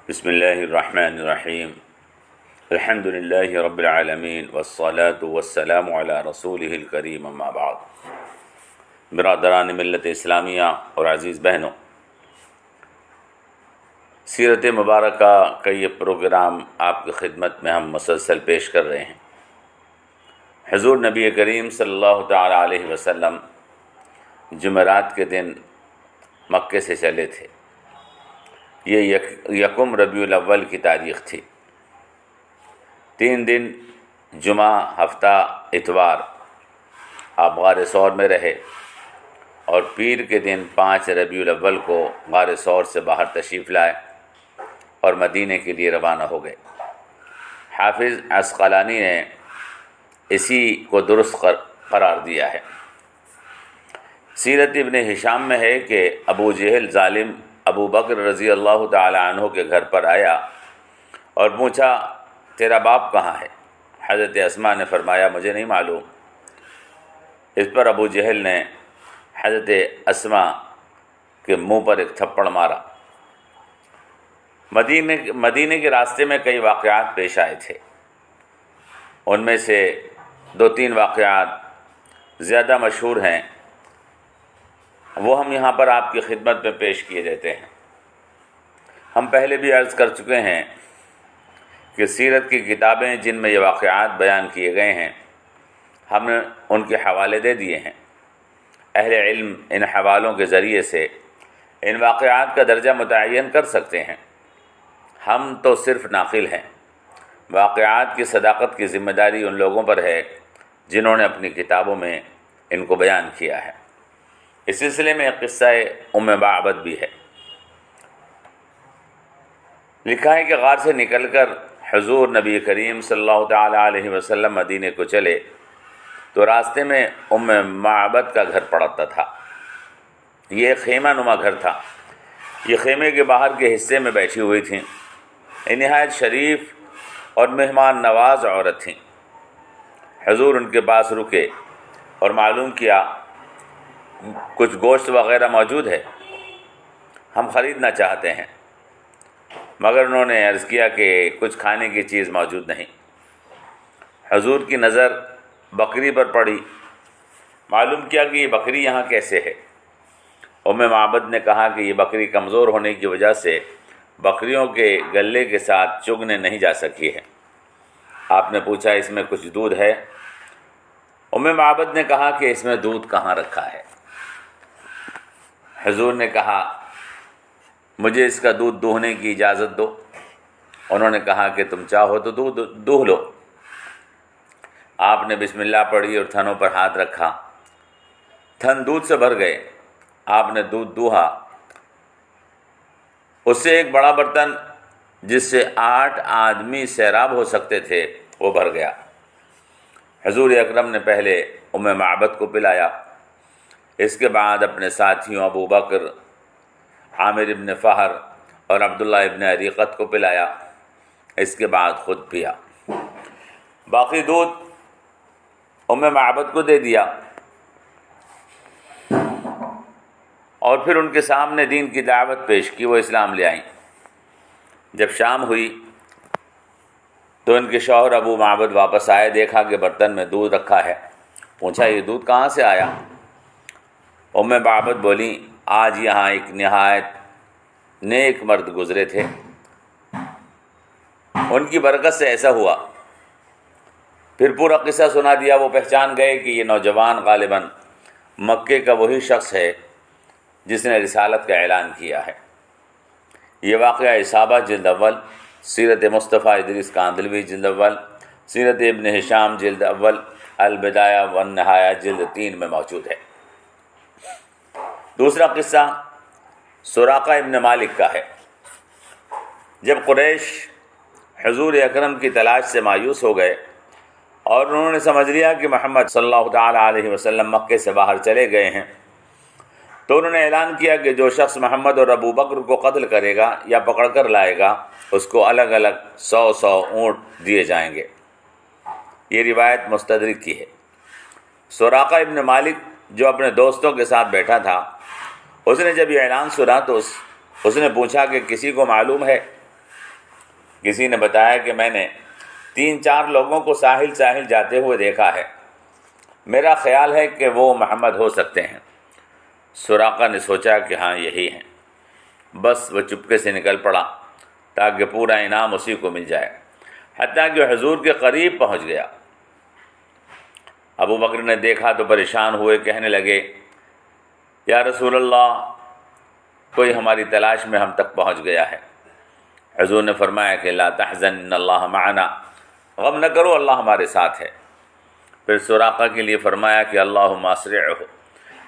بسم اللہ الرحمن الرحیم الحمد للہ رب العالمین والصلاة والسلام علی رسولہ الکریم اما بعد۔ برادران ملت اسلامیہ اور عزیز بہنوں، سیرت مبارکہ کا یہ پروگرام آپ کی خدمت میں ہم مسلسل پیش کر رہے ہیں۔ حضور نبی کریم صلی اللہ تعالی علیہ وسلم جمعرات کے دن مکے سے چلے تھے۔ یہ یکم ربیع الاول کی تاریخ تھی۔ 3 دن جمعہ، ہفتہ، اتوار آپ غار ثور میں رہے اور پیر کے دن 5 ربیع الاول کو غار ثور سے باہر تشریف لائے اور مدینے کے لیے روانہ ہو گئے۔ حافظ عسقلانی نے اسی کو درست قرار دیا ہے۔ سیرت ابن ہشام میں ہے کہ ابو جہل ظالم ابو بکر رضی اللہ تعالی عنہ کے گھر پر آیا اور پوچھا، تیرا باپ کہاں ہے؟ حضرت اسماء نے فرمایا، مجھے نہیں معلوم۔ اس پر ابو جہل نے حضرت اسماء کے منہ پر ایک تھپڑ مارا۔ مدینے کے راستے میں کئی واقعات پیش آئے تھے۔ ان میں سے 2-3 واقعات زیادہ مشہور ہیں، وہ ہم یہاں پر آپ کی خدمت میں پیش کیے دیتے ہیں۔ ہم پہلے بھی عرض کر چکے ہیں کہ سیرت کی کتابیں جن میں یہ واقعات بیان کیے گئے ہیں، ہم نے ان کے حوالے دے دیے ہیں۔ اہل علم ان حوالوں کے ذریعے سے ان واقعات کا درجہ متعین کر سکتے ہیں۔ ہم تو صرف ناقل ہیں۔ واقعات کی صداقت کی ذمہ داری ان لوگوں پر ہے جنہوں نے اپنی کتابوں میں ان کو بیان کیا ہے۔ اس سلسلے میں قصہ ام معبد بھی ہے۔ لکھا ہے کہ غار سے نکل کر حضور نبی کریم صلی اللہ تعالی علیہ وسلم مدینے کو چلے تو راستے میں ام معبد کا گھر پڑتا تھا۔ یہ ایک خیمہ نما گھر تھا۔ یہ خیمے کے باہر کے حصے میں بیٹھی ہوئی تھیں۔ نہایت شریف اور مہمان نواز عورت تھیں۔ حضور ان کے پاس رکے اور معلوم کیا کچھ گوشت وغیرہ موجود ہے، ہم خریدنا چاہتے ہیں، مگر انہوں نے عرض کیا کہ کچھ کھانے کی چیز موجود نہیں۔ حضور کی نظر بکری پر پڑی۔ معلوم کیا کہ یہ بکری یہاں کیسے ہے؟ ام معبد نے کہا کہ یہ بکری کمزور ہونے کی وجہ سے بکریوں کے گلے کے ساتھ چگنے نہیں جا سکی ہے۔ آپ نے پوچھا، اس میں کچھ دودھ ہے؟ ام معبد نے کہا کہ اس میں دودھ کہاں رکھا ہے؟ حضور نے کہا، مجھے اس کا دودھ دوہنے کی اجازت دو۔ انہوں نے کہا کہ تم چاہو تو دودھ دوہ لو۔ آپ نے بسم اللہ پڑھی اور تھنوں پر ہاتھ رکھا۔ تھن دودھ سے بھر گئے۔ آپ نے دودھ دوہا۔ اس سے ایک بڑا برتن جس سے 8 آدمی سیراب ہو سکتے تھے وہ بھر گیا۔ حضور اکرم نے پہلے ام معبد کو پلایا، اس کے بعد اپنے ساتھیوں ابو بکر، عامر ابن فہر اور عبداللہ ابن عریقت کو پلایا، اس کے بعد خود پیا۔ باقی دودھ ام معبد کو دے دیا اور پھر ان کے سامنے دین کی دعوت پیش کی، وہ اسلام لے آئیں۔ جب شام ہوئی تو ان کے شوہر ابو معبد واپس آئے، دیکھا کہ برتن میں دودھ رکھا ہے۔ پوچھا، یہ دودھ کہاں سے آیا؟ ام معبد بولی، آج یہاں ایک نہایت نیک مرد گزرے تھے، ان کی برکت سے ایسا ہوا۔ پھر پورا قصہ سنا دیا۔ وہ پہچان گئے کہ یہ نوجوان غالباً مکے کا وہی شخص ہے جس نے رسالت کا اعلان کیا ہے۔ یہ واقعہ اصابہ جلد اول، سیرت مصطفیٰ ادریس کاندلوی جلد اول، سیرت ابن ہشام جلد اول، البدایہ والنہایہ جلد 3 میں موجود ہے۔ دوسرا قصہ سراقہ ابن مالک کا ہے۔ جب قریش حضور اکرم کی تلاش سے مایوس ہو گئے اور انہوں نے سمجھ لیا کہ محمد صلی اللہ تعالی علیہ وسلم مکے سے باہر چلے گئے ہیں، تو انہوں نے اعلان کیا کہ جو شخص محمد اور ابو بکر کو قتل کرے گا یا پکڑ کر لائے گا، اس کو الگ الگ 100 اونٹ دیے جائیں گے۔ یہ روایت مستدرک کی ہے۔ سراقہ ابن مالک جو اپنے دوستوں کے ساتھ بیٹھا تھا، اس نے جب یہ اعلان سنا تو اس نے پوچھا کہ کسی کو معلوم ہے کسی نے بتایا کہ میں نے 3-4 لوگوں کو ساحل جاتے ہوئے دیکھا ہے، میرا خیال ہے کہ وہ محمد ہو سکتے ہیں۔ سراقہ نے سوچا کہ ہاں یہی ہیں، بس وہ چپکے سے نکل پڑا تاکہ پورا انعام اسی کو مل جائے، حتیٰ کہ حضور کے قریب پہنچ گیا۔ ابو بکر نے دیکھا تو پریشان ہوئے، کہنے لگے یا رسول اللہ، کوئی ہماری تلاش میں ہم تک پہنچ گیا ہے۔ حضور نے فرمایا کہ لا تحزن ان اللہ معنا، غم نہ کرو، اللہ ہمارے ساتھ ہے۔ پھر سراقہ کے لیے فرمایا کہ اللہم اسرعہ،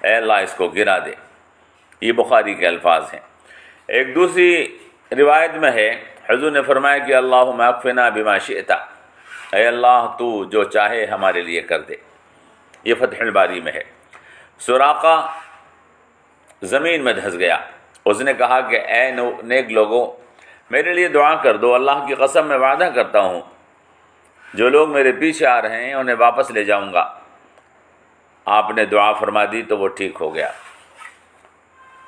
اے اللہ اس کو گرا دے۔ یہ بخاری کے الفاظ ہیں۔ ایک دوسری روایت میں ہے، حضور نے فرمایا کہ اللہم اکفنا بما شئت، اے اللہ تو جو چاہے ہمارے لیے کر دے۔ یہ فتح الباری میں ہے۔ سراقہ زمین میں دھنس گیا، اس نے کہا کہ اے نیک لوگوں، میرے لیے دعا کر دو، اللہ کی قسم میں وعدہ کرتا ہوں جو لوگ میرے پیچھے آ رہے ہیں انہیں واپس لے جاؤں گا۔ آپ نے دعا فرما دی تو وہ ٹھیک ہو گیا۔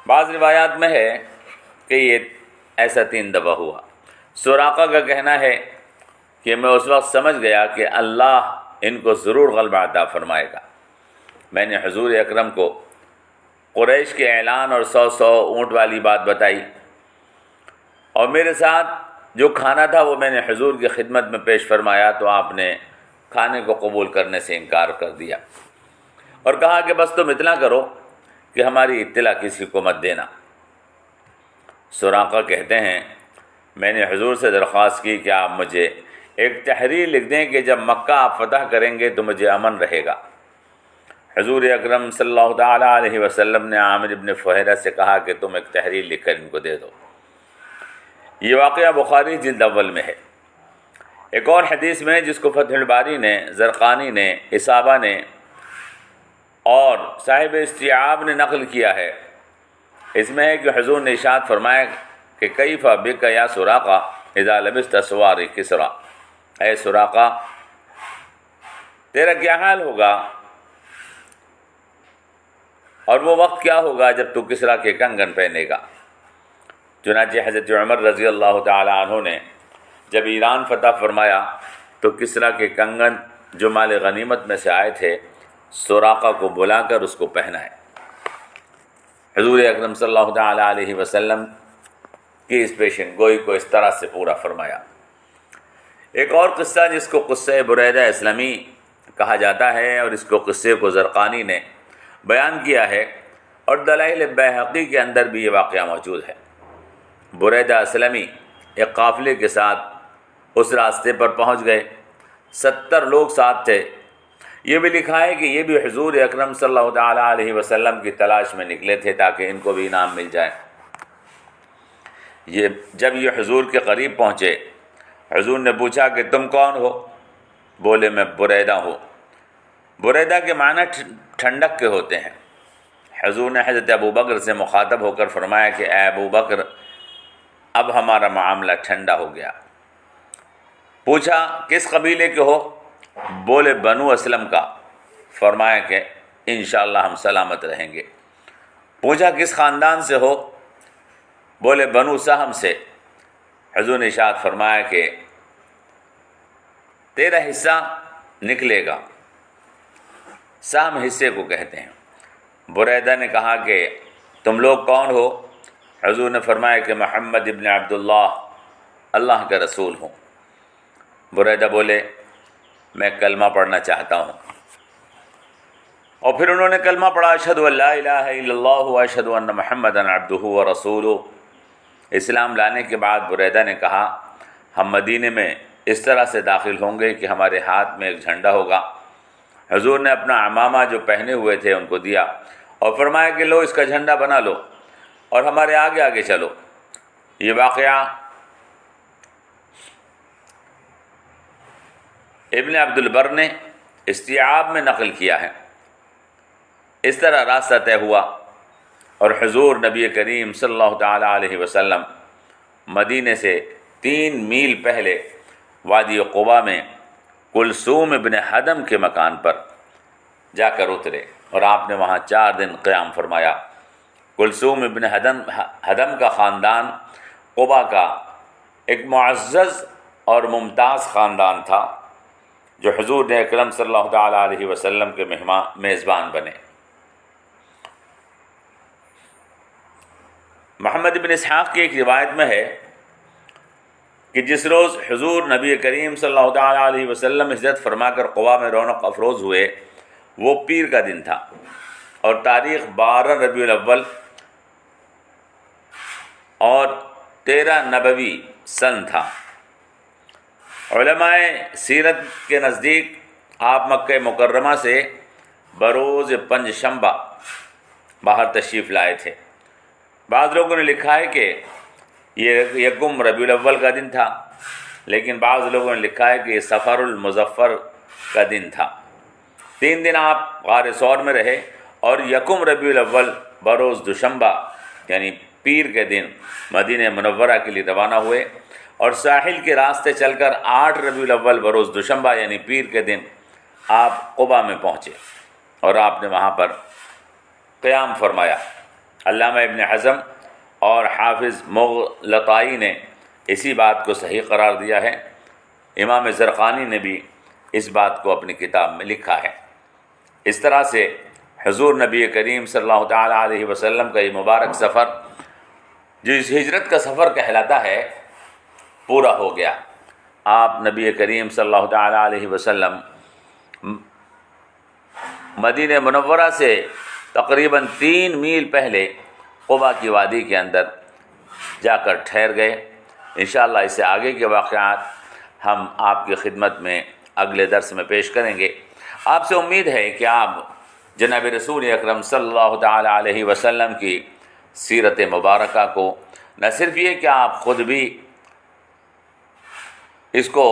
بعض روایات میں ہے کہ یہ ایسا 3 دفعہ ہوا۔ سراقہ کا کہنا ہے کہ میں اس وقت سمجھ گیا کہ اللہ ان کو ضرور غلبہ عطا فرمائے گا۔ میں نے حضور اکرم کو قریش کے اعلان اور 100 اونٹ والی بات بتائی، اور میرے ساتھ جو کھانا تھا وہ میں نے حضور کی خدمت میں پیش فرمایا تو آپ نے کھانے کو قبول کرنے سے انکار کر دیا اور کہا کہ بس تم اتنا کرو کہ ہماری اطلاع کسی کو مت دینا۔ سراقہ کہتے ہیں میں نے حضور سے درخواست کی کہ آپ مجھے ایک تحریر لکھ دیں کہ جب مکہ آپ فتح کریں گے تو مجھے امن رہے گا۔ حضور اکرم صلی اللہ تعالیٰ علیہ وسلم نے عامر ابن فہیرہ سے کہا کہ تم ایک تحریر لکھ کر ان کو دے دو۔ یہ واقعہ بخاری جلد اول میں ہے۔ ایک اور حدیث میں جس کو فتح الباری نے، زرقانی نے، اصابہ نے اور صاحب استیعاب نے نقل کیا ہے، اس میں ہے کہ حضور نے ارشاد فرمایا کہ کیف بک یا سراقہ اذا لبست سوار کسریٰ، اے سراقہ تیرا کیا حال ہوگا اور وہ وقت کیا ہوگا جب تو کسریٰ کے کنگن پہنے گا۔ چنانچہ حضرت عمر رضی اللہ تعالی عنہ نے جب ایران فتح فرمایا تو کسریٰ کے کنگن جو مال غنیمت میں سے آئے تھے سراقہ کو بلا کر اس کو پہنائے۔ حضور اکرم صلی اللہ تعالی علیہ وسلم کی اس پیشن گوئی کو اس طرح سے پورا فرمایا۔ ایک اور قصہ جس کو قصہ بریدہ اسلمی کہا جاتا ہے اور اس کو قصے کو زرقانی نے بیان کیا ہے اور دلائل بیہقی کے اندر بھی یہ واقعہ موجود ہے۔ بریدہ اسلمی ایک قافلے کے ساتھ اس راستے پر پہنچ گئے، 70 لوگ ساتھ تھے۔ یہ بھی لکھا ہے کہ یہ بھی حضور اکرم صلی اللہ تعالیٰ علیہ وسلم کی تلاش میں نکلے تھے تاکہ ان کو بھی انعام مل جائے۔ جب یہ حضور کے قریب پہنچے، حضور نے پوچھا کہ تم کون ہو؟ بولے میں بریدہ ہوں۔ بریدہ کے معنی ٹھنڈک کے ہوتے ہیں۔ حضور نے حضرت ابو بکر سے مخاطب ہو کر فرمایا کہ اے ابو بکر اب ہمارا معاملہ ٹھنڈا ہو گیا۔ پوچھا کس قبیلے کے ہو؟ بولے بنو اسلم کا۔ فرمایا کہ انشاءاللہ ہم سلامت رہیں گے۔ پوچھا کس خاندان سے ہو؟ بولے بنو سہم سے۔ حضور نے ارشاد فرمایا کہ تیرا حصہ نکلے گا۔ سہم حصے کو کہتے ہیں۔ بریدہ نے کہا کہ تم لوگ کون ہو؟ حضور نے فرمایا کہ محمد ابن عبداللہ، اللہ کا رسول ہوں۔ بریدہ بولے میں کلمہ پڑھنا چاہتا ہوں، اور پھر انہوں نے کلمہ پڑھا اشہد ان لا الہ الا اللہ واشہد ان محمدا عبدہ ورسولہ۔ اسلام لانے کے بعد بریدہ نے کہا ہم مدینے میں اس طرح سے داخل ہوں گے کہ ہمارے ہاتھ میں ایک جھنڈا ہوگا۔ حضور نے اپنا عمامہ جو پہنے ہوئے تھے ان کو دیا اور فرمایا کہ لو اس کا جھنڈا بنا لو اور ہمارے آگے آگے چلو۔ یہ واقعہ ابن عبد البر نے استیعاب میں نقل کیا ہے۔ اس طرح راستہ طے ہوا اور حضور نبی کریم صلی اللہ تعالیٰ علیہ وسلم مدینے سے 3 میل پہلے وادی قباء میں کلثوم ابن حدم کے مکان پر جا کر اترے اور آپ نے وہاں 4 دن قیام فرمایا۔ کلثوم ابن حدم کا خاندان قباء کا ایک معزز اور ممتاز خاندان تھا جو حضور نے اکرم صلی اللہ تعالیٰ علیہ وسلم کے میزبان بنے۔ محمد بن اسحاق کی ایک روایت میں ہے کہ جس روز حضور نبی کریم صلی اللہ تعالیٰ علیہ وسلم ہجرت فرما کر قباء میں رونق افروز ہوئے، وہ پیر کا دن تھا اور تاریخ 12 ربیع الاول اور 13 نبوی سن تھا۔ علماء سیرت کے نزدیک آپ مکہ مکرمہ سے بروز پنج شنبہ باہر تشریف لائے تھے۔ بعض لوگوں نے لکھا ہے کہ یہ یکم ربیع الاول کا دن تھا، لیکن بعض لوگوں نے لکھا ہے کہ یہ سفر المظفر کا دن تھا۔ 3 دن آپ غار ثور میں رہے اور یکم ربیع الاول بروز دوشنبہ یعنی پیر کے دن مدینہ منورہ کے لیے روانہ ہوئے اور ساحل کے راستے چل کر 8 ربیع الاول بروز دوشنبہ یعنی پیر کے دن آپ قباء میں پہنچے اور آپ نے وہاں پر قیام فرمایا۔ علامہ ابن حزم اور حافظ مغلطائی نے اسی بات کو صحیح قرار دیا ہے۔ امام زرقانی نے بھی اس بات کو اپنی کتاب میں لکھا ہے۔ اس طرح سے حضور نبی کریم صلی اللہ تعالیٰ علیہ وسلم کا یہ مبارک سفر جو اس ہجرت کا سفر کہلاتا ہے پورا ہو گیا۔ آپ نبی کریم صلی اللہ تعالیٰ علیہ وسلم مدینہ منورہ سے تقریباً 3 میل پہلے قباء کی وادی کے اندر جا کر ٹھہر گئے۔ انشاءاللہ اس سے آگے کے واقعات ہم آپ کی خدمت میں اگلے درس میں پیش کریں گے۔ آپ سے امید ہے کہ آپ جناب رسول اکرم صلی اللہ تعالیٰ علیہ وسلم کی سیرت مبارکہ کو نہ صرف یہ کہ آپ خود بھی اس کو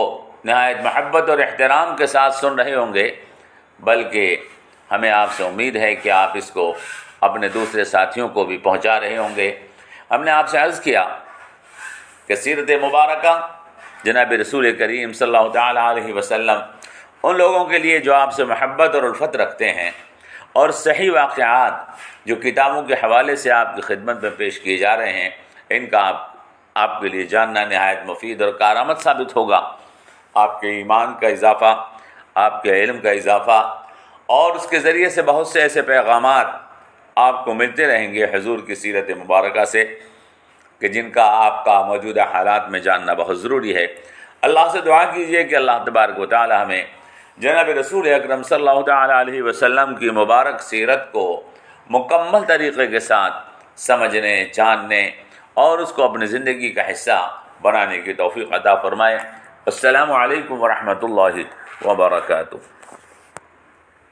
نہایت محبت اور احترام کے ساتھ سن رہے ہوں گے، بلکہ ہمیں آپ سے امید ہے کہ آپ اس کو اپنے دوسرے ساتھیوں کو بھی پہنچا رہے ہوں گے۔ ہم نے آپ سے عرض کیا کہ سیرت مبارکہ جناب رسول کریم صلی اللہ تعالیٰ علیہ وسلم ان لوگوں کے لیے جو آپ سے محبت اور الفت رکھتے ہیں، اور صحیح واقعات جو کتابوں کے حوالے سے آپ کی خدمت میں پیش کیے جا رہے ہیں، ان کا آپ کے لیے جاننا نہایت مفید اور کارآمد ثابت ہوگا۔ آپ کے ایمان کا اضافہ، آپ کے علم کا اضافہ، اور اس کے ذریعے سے بہت سے ایسے پیغامات آپ کو ملتے رہیں گے حضور کی سیرت مبارکہ سے کہ جن کا آپ کا موجودہ حالات میں جاننا بہت ضروری ہے۔ اللہ سے دعا کیجئے کہ اللہ تبارک و تعالی ہمیں جناب رسول اکرم صلی اللہ تعالیٰ علیہ وسلم کی مبارک سیرت کو مکمل طریقے کے ساتھ سمجھنے، جاننے اور اس کو اپنی زندگی کا حصہ بنانے کی توفیق عطا فرمائے۔ السلام علیکم ورحمۃ اللہ وبرکاتہ۔